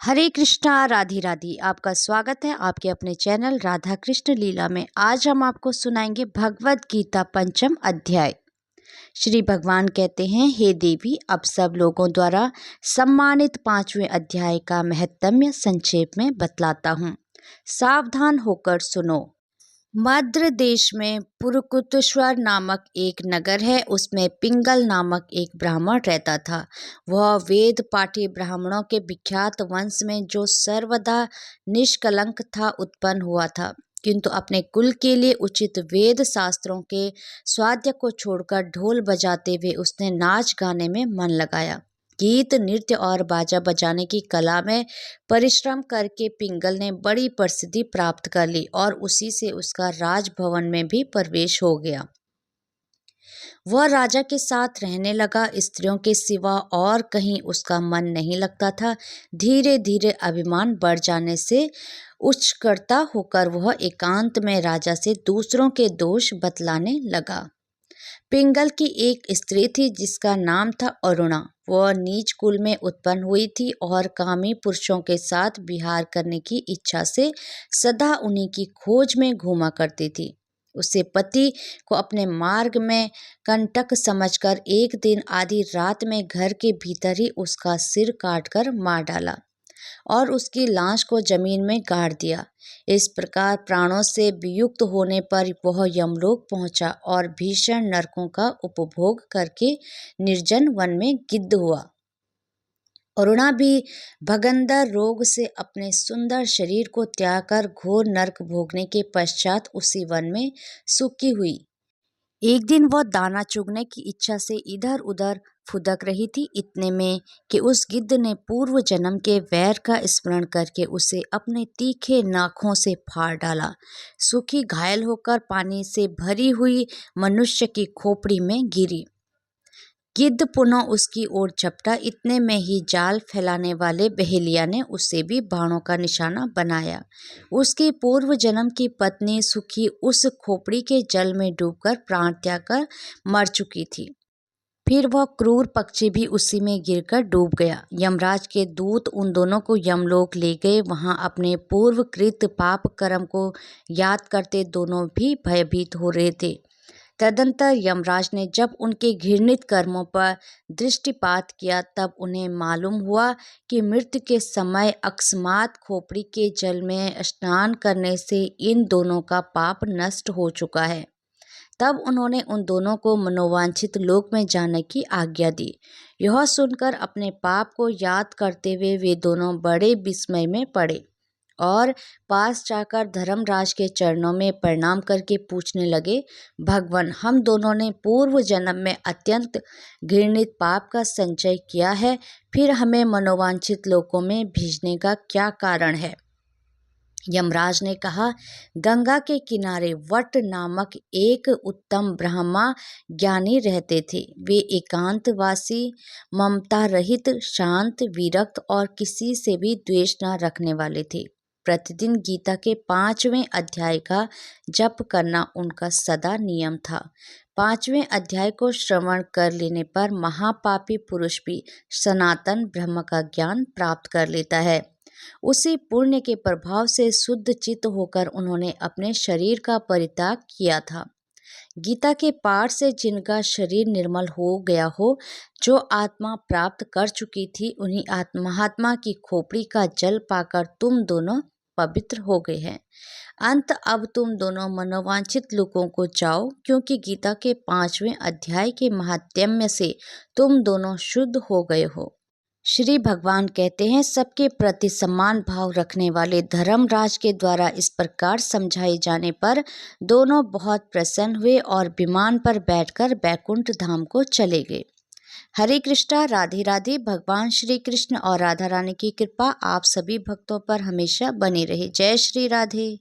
हरे कृष्णा राधे राधे। आपका स्वागत है आपके अपने चैनल राधा कृष्ण लीला में। आज हम आपको सुनाएंगे भगवत गीता पंचम अध्याय। श्री भगवान कहते हैं, हे देवी, अब सब लोगों द्वारा सम्मानित पांचवें अध्याय का महत्म्य संक्षेप में बतलाता हूँ। सावधान होकर सुनो। मद्र देश में पुरकुतेश्वर नामक एक नगर है। उसमें पिंगल नामक एक ब्राह्मण रहता था। वह वेद पाठी ब्राह्मणों के विख्यात वंश में, जो सर्वदा निष्कलंक था, उत्पन्न हुआ था, किंतु अपने कुल के लिए उचित वेद शास्त्रों के स्वाध्याय को छोड़कर ढोल बजाते हुए उसने नाच गाने में मन लगाया। गीत, नृत्य और बाजा बजाने की कला में परिश्रम करके पिंगल ने बड़ी प्रसिद्धि प्राप्त कर ली और उसी से उसका राजभवन में भी प्रवेश हो गया। वह राजा के साथ रहने लगा। स्त्रियों के सिवा और कहीं उसका मन नहीं लगता था। धीरे धीरे अभिमान बढ़ जाने से उच्चकर्ता होकर वह एकांत में राजा से दूसरों के दोष बतलाने लगा। पिंगल की एक स्त्री थी जिसका नाम था अरुणा। वह नीच कुल में उत्पन्न हुई थी और कामी पुरुषों के साथ विहार करने की इच्छा से सदा उन्हीं की खोज में घूमा करती थी। उससे पति को अपने मार्ग में कंटक समझकर एक दिन आधी रात में घर के भीतर ही उसका सिर काटकर मार डाला और उसकी लाश को जमीन में गाड़ दिया। इस प्रकार प्राणों से वियुक्त होने पर वह यमलोक पहुंचा और भीषण नरकों का उपभोग करके निर्जन वन में गिद्ध हुआ। अरुणा भी भगंदर रोग से अपने सुंदर शरीर को त्याग कर घोर नरक भोगने के पश्चात उसी वन में सुखी हुई। एक दिन वह दाना चुगने की इच्छा से इधर उधर फुदक रही थी। इतने में कि उस गिद्ध ने पूर्व जन्म के वैर का स्मरण करके उसे अपने तीखे नाखों से फाड़ डाला। सुखी घायल होकर पानी से भरी हुई मनुष्य की खोपड़ी में गिरी। गिद्ध पुनः उसकी ओर झपटा। इतने में ही जाल फैलाने वाले बहेलिया ने उसे भी बाणों का निशाना बनाया। उसकी पूर्व जन्म की पत्नी सुखी उस खोपड़ी के जल में डूबकर प्राण त्याग कर मर चुकी थी। फिर वह क्रूर पक्षी भी उसी में गिरकर डूब गया। यमराज के दूत उन दोनों को यमलोक ले गए। वहां अपने पूर्वकृत पाप कर्म को याद करते दोनों भी भयभीत हो रहे थे। तदंतर यमराज ने जब उनके घृणित कर्मों पर दृष्टिपात किया, तब उन्हें मालूम हुआ कि मृत्यु के समय अकस्मात खोपड़ी के जल में स्नान करने से इन दोनों का पाप नष्ट हो चुका है। तब उन्होंने उन दोनों को मनोवांछित लोक में जाने की आज्ञा दी। यह सुनकर अपने पाप को याद करते हुए वे दोनों बड़े विस्मय में पड़े और पास जाकर धर्मराज के चरणों में प्रणाम करके पूछने लगे, भगवान, हम दोनों ने पूर्व जन्म में अत्यंत घृणित पाप का संचय किया है, फिर हमें मनोवांछित लोकों में भेजने का क्या कारण है? यमराज ने कहा, गंगा के किनारे वट नामक एक उत्तम ब्रह्मा ज्ञानी रहते थे। वे एकांतवासी, ममता रहित, शांत, विरक्त और किसी से भी द्वेष न रखने वाले थे। प्रतिदिन गीता के 5वें अध्याय का जप करना उनका सदा नियम था। 5वें अध्याय को श्रवण कर लेने पर महापापी पुरुष भी सनातन ब्रह्म का ज्ञान प्राप्त कर लेता है। उसी पुण्य के प्रभाव से शुद्ध चित्त होकर उन्होंने अपने शरीर का परित्याग किया था। गीता के पाठ से जिनका शरीर निर्मल हो गया हो, जो आत्मा प्राप्त कर चुकी थी, उन्हीं महात्मा की खोपड़ी का जल पाकर तुम दोनों पवित्र हो गए हैं। अंत अब तुम दोनों मनोवांछित लोगों को जाओ, क्योंकि गीता के 5वें अध्याय के महात्म्य से तुम दोनों शुद्ध हो गए हो। श्री भगवान कहते हैं, सबके प्रति सम्मान भाव रखने वाले धर्मराज के द्वारा इस प्रकार समझाए जाने पर दोनों बहुत प्रसन्न हुए और विमान पर बैठकर बैकुंठ धाम को चले गए। हरे कृष्णा राधे राधे। भगवान श्री कृष्ण और राधा रानी की कृपा आप सभी भक्तों पर हमेशा बनी रहे। जय श्री राधे।